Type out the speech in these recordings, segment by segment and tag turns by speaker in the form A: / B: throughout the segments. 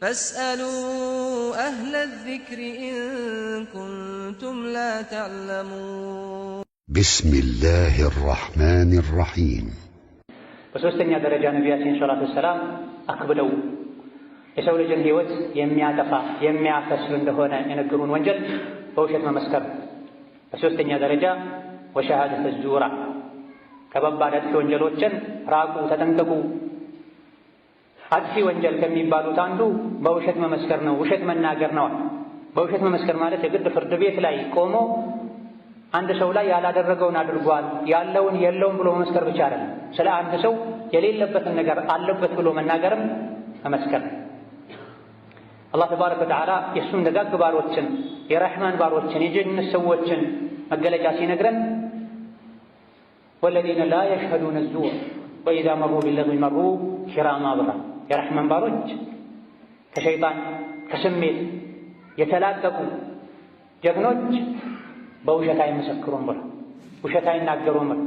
A: فاسألوا أهل الذكر إن كنتم لا تعلمون.
B: بسم الله الرحمن الرحيم.
C: በሶስተኛ ደረጃ ነቢያችን ሰለላሁ ዐለይሂ ወሰለም አክብደው የሰው ልጅን ህይወት የሚያጠፋ የሚያከስር እንደሆነ የነገሩን ወንጀል በውሸት መመስከር። በሶስተኛ ደረጃ ወሸሃደተ ዙራ ከባባድ አጥፊ ወንጀሎችን ራቁ፣ ተጠንቀቁ። አጥፊ ወንጀል ከሚባሉት አንዱ በውሸት መመስከር ነው፣ ውሸት መናገር ነው። በውሸት መመስከር ማለት የግድ ፍርድ ቤት ላይ ቆሞ አንድ ሰው ላይ ያላደረገውን አድርጓል ያለውን የለውም ብሎ መመስከር ብቻ አይደለም። ስለ አንድ ሰው የሌለበትን ነገር አለበት ብሎ መናገርም መመስከር። አላህ ተባረከ ወተዓላ የእሱን ደጋግ ባሮችን የረሕማን ባሮችን የጀነት ሰዎችን መገለጫ ሲነግረን ወለዚነ ላ የሽሀዱነ ዙር ወኢዛ መሩ ቢለግዊ መሩ ኪራማ ብላ የረሕማን ባሮች ከሸይጣን ከስሜት የተላቀቁ ጀግኖች በውሸት አይመሰክሩም ብላ ውሸት አይናገሩም ብላ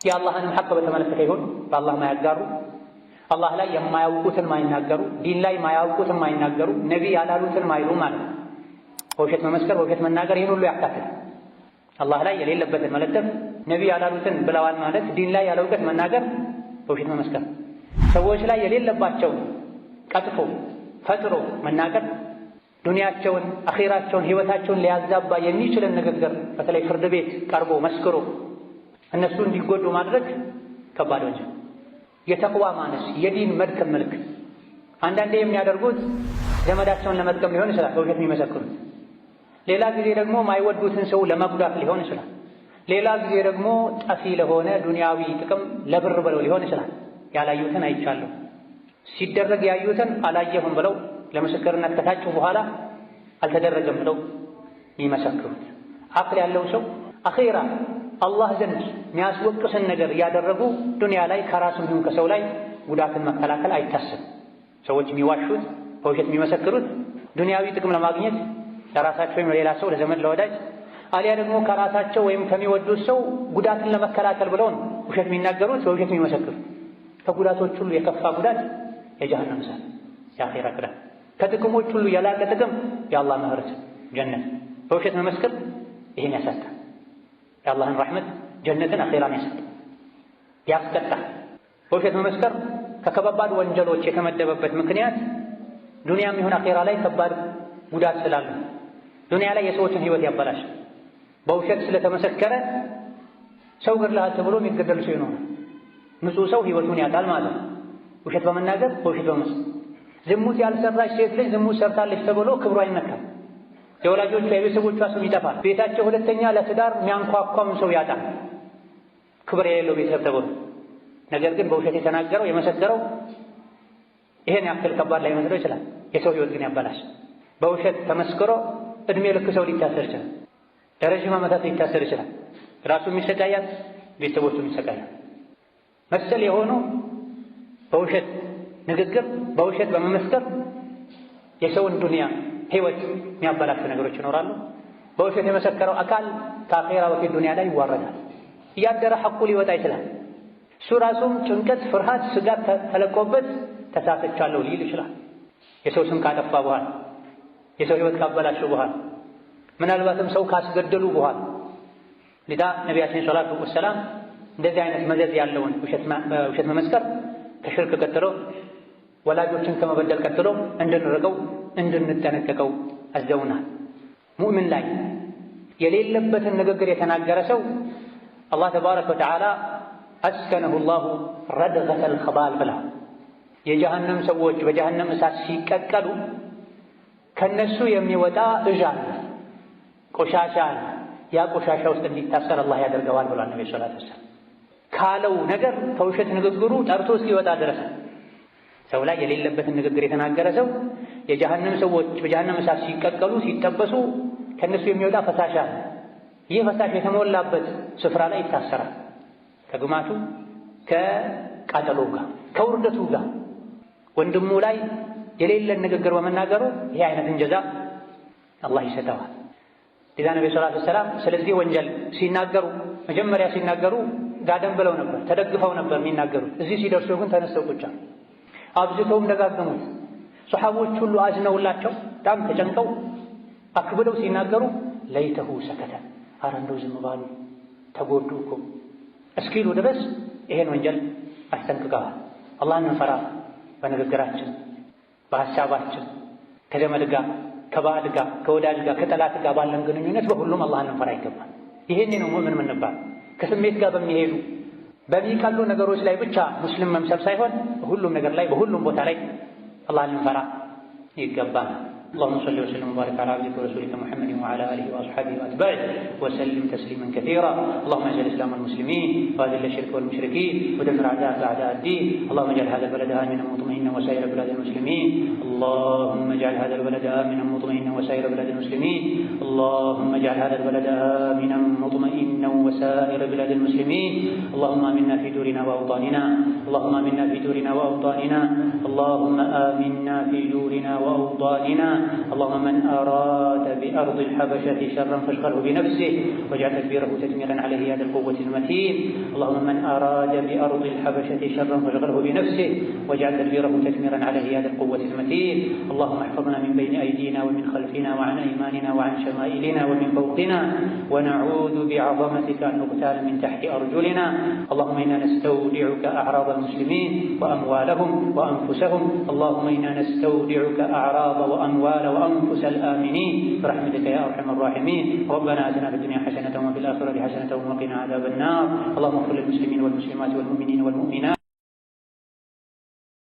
C: የአላህንም ሐቅ በተመለከተ ይሆን በአላህ ማያጋሩ አላህ ላይ የማያውቁትን ማይናገሩ ዲን ላይ ማያውቁትን ማይናገሩ ነቢ ያላሉትን ማይሉ ማለት በውሸት መመስከር በውሸት መናገር ይህን ሁሉ ያካትታል። አላህ ላይ የሌለበትን መለጠፍ ነቢ ያላሉትን ብለዋል ማለት ዲን ላይ ያለ እውቀት መናገር በውሸት መመስከር። ሰዎች ላይ የሌለባቸውን ቀጥፎ ፈጥሮ መናገር ዱንያቸውን አኺራቸውን ህይወታቸውን ሊያዛባ የሚችልን ንግግር በተለይ ፍርድ ቤት ቀርቦ መስክሮ እነሱ እንዲጎዱ ማድረግ ከባድ ወንጀል፣ የተቅዋ ማነስ፣ የዲን መድከም ምልክት። አንዳንዴ የሚያደርጉት ዘመዳቸውን ለመጥቀም ሊሆን ይችላል በውሸት የሚመሰክሩት። ሌላ ጊዜ ደግሞ ማይወዱትን ሰው ለመጉዳት ሊሆን ይችላል። ሌላ ጊዜ ደግሞ ጠፊ ለሆነ ዱንያዊ ጥቅም ለብር ብለው ሊሆን ይችላል። ያላዩትን አይቻለሁ ሲደረግ ያዩትን አላየሁም ብለው ለምስክርነት ከታጩ በኋላ አልተደረገም ብለው የሚመሰክሩት። አቅል ያለው ሰው አኺራ አላህ ዘንድ የሚያስወቅስን ነገር እያደረጉ ዱንያ ላይ ከራሱም ይሁን ከሰው ላይ ጉዳትን መከላከል አይታሰብም። ሰዎች የሚዋሹት በውሸት የሚመሰክሩት ዱንያዊ ጥቅም ለማግኘት ለራሳቸው ወይም ለሌላ ሰው ለዘመድ ለወዳጅ አሊያ ደግሞ ከራሳቸው ወይም ከሚወዱት ሰው ጉዳትን ለመከላከል ብለው ነው ውሸት የሚናገሩት በውሸት የሚመሰክሩት። ከጉዳቶች ሁሉ የከፋ ጉዳት የጀሃነም እሳት የአኺራ ቅጣት፣ ከጥቅሞች ሁሉ የላቀ ጥቅም የአላህ ምህረት ጀነት። በውሸት መመስከር ይሄን ያሳጣል። የአላህን ረሕመት ጀነትን አኺራን ያሳጣል፣ ያስቀጣል። በውሸት መመስከር ከከባድ ወንጀሎች የተመደበበት ምክንያት ዱንያም ይሁን አኺራ ላይ ከባድ ጉዳት ስላሉ ዱንያ ላይ የሰዎችን ህይወት ያበላሽ። በውሸት ስለተመሰከረ ሰው ገድለሃል ተብሎ የሚገደል ሰው ይኖራል። ንጹህ ሰው ህይወቱን ያጣል ማለት ነው። ውሸት በመናገር በውሸት በመመስከር ዝሙት ያልሰራች ሴት ልጅ ዝሙት ሰርታለች ተብሎ ክብሯ አይነካም። የወላጆቿ የቤተሰቦቿ ስም ይጠፋል። ቤታቸው ሁለተኛ ለትዳር የሚያንኳኳም ሰው ያጣል፣ ክብር የሌለው ቤተሰብ ተብሎ። ነገር ግን በውሸት የተናገረው የመሰከረው ይሄን ያክል ከባድ ላይ መስለው ይችላል። የሰው ህይወት ግን ያበላሽ። በውሸት ተመስክሮ እድሜ ልክ ሰው ሊታሰር ይችላል። ለረጅም ዓመታት ሊታሰር ይችላል። ራሱም ይሰቃያል፣ ቤተሰቦቹም ይሰቃያል። መሰል የሆኑ በውሸት ንግግር በውሸት በመመስከር የሰውን ዱንያ ህይወት የሚያበላሹ ነገሮች ይኖራሉ። በውሸት የመሰከረው አካል ከአኺራ በፊት ዱንያ ላይ ይዋረዳል። እያደረ ሐቁ ሊወጣ ይችላል። እሱ ራሱም ጭንቀት፣ ፍርሃት፣ ስጋት ተለቆበት ተሳስቻለሁ ሊል ይችላል። የሰው ስም ካጠፋ በኋላ የሰው ህይወት ካበላሹ በኋላ ምናልባትም ሰው ካስገደሉ በኋላ ሊዳ ነቢያችን ሰለላሁ ዐለይሂ ወሰለም እንደዚህ አይነት መዘዝ ያለውን ውሸት መመስከር ከሽርክ ቀጥሎ ወላጆችን ከመበደል ቀጥሎ እንድንርቀው እንድንጠነቀቀው አዘውናል። ሙእምን ላይ የሌለበትን ንግግር የተናገረ ሰው አላህ ተባረከ ወተዓላ አስከነሁ ላሁ ረድገተል ኸባል ብላ የጀሃነም ሰዎች በጀሃነም እሳት ሲቀቀሉ ከነሱ የሚወጣ እዥ አለ፣ ቆሻሻ አለ። ያ ቆሻሻ ውስጥ እንዲታሰር አላህ ያደርገዋል ብሏል ነብዩ ሰለላሁ ዐለይሂ ወሰለም። ካለው ነገር ከውሸት ንግግሩ ጠርቶ እስኪወጣ ድረስ ሰው ላይ የሌለበትን ንግግር የተናገረ ሰው የጀሃነም ሰዎች በጀሃነም እሳት ሲቀቀሉ ሲጠበሱ ከነሱ የሚወጣ ፈሳሽ አለ። ይህ ፈሳሽ የተሞላበት ስፍራ ላይ ይታሰራል። ከግማቱ ከቃጠሎ ጋር ከውርደቱ ጋር ወንድሙ ላይ የሌለን ንግግር በመናገሩ ይህ አይነትን ጀዛ አላህ ይሰጠዋል። ሌላ ነብዩ ሰለላሁ ዐለይሂ ወሰለም ስለዚህ ወንጀል ሲናገሩ መጀመሪያ ሲናገሩ ጋደም ብለው ነበር፣ ተደግፈው ነበር የሚናገሩት። እዚህ ሲደርሱ ግን ተነስተው ቁጭ አሉ። አብዝተውም ደጋገሙት። ሰሓቦች ሁሉ አዝነውላቸው በጣም ተጨንቀው አክብደው ሲናገሩ ለይተሁ ሰከተ፣ ኧረ እንደው ዝም ባሉ ተጎዱ እኮ እስኪሉ ድረስ ይሄን ወንጀል አስጠንቅቀዋል። አላህን እንፈራ በንግግራችን፣ በሐሳባችን፣ ከዘመድ ጋር፣ ከባዕድ ጋር፣ ከወዳጅ ጋር፣ ከጠላት ጋር ባለን ግንኙነት በሁሉም አላህን እንፈራ ይገባል። ይሄን ነው ሙእምን የምንባል። ከስሜት ጋር በሚሄዱ በሚቀሉ ነገሮች ላይ ብቻ ሙስሊም መምሰል ሳይሆን በሁሉም ነገር ላይ በሁሉም ቦታ ላይ አላህን እንፈራ ይገባል። اللهم صل وسلم وبارك على عبدك ورسولك محمد وعلى اله واصحابه واتباعه وسلم تسليما كثيرا. اللهم اعز الاسلام والمسلمين واذل الشرك والمشركين ودمر اعداءك اعداء الدين. اللهم اجعل هذا البلد امنا مطمئنا وسائر بلاد المسلمين. اللهم اجعل هذا البلد امنا مطمئنا وسائر بلاد المسلمين. اللهم اجعل هذا البلد امنا مطمئنا وسائر بلاد المسلمين. اللهم امنا في دورنا واوطاننا. اللهم امنا في دورنا واوطاننا. اللهم امنا في دورنا واوطاننا. اللهم من أراد بأرض الحبشة شرا فاشغله بنفسه واجعل تدبيره تدميرا عليه يد القوة المتين. اللهم من أراد بأرض الحبشة شرا فاشغله بنفسه واجعل تدبيره تدميرا عليه يد القوة المتين. اللهم احفظنا من بين أيدينا ومن خلفنا وعن أيماننا وعن شمائلنا ومن فوقنا ونعوذ بعظمتك أن نغتال من تحت أرجلنا. اللهم إنا نستودعك أعراض المسلمين وأموالهم وأنفسهم. اللهم إنا نستودعك أعراض وأموال وأنفس الآمنين برحمتك يا أرحم الراحمين. ربنا آتنا في الدنيا حسنة وفي الآخرة حسنة وقنا عذاب النار. اللهم اغفر للمسلمين والمسلمات والمؤمنين والمؤمنات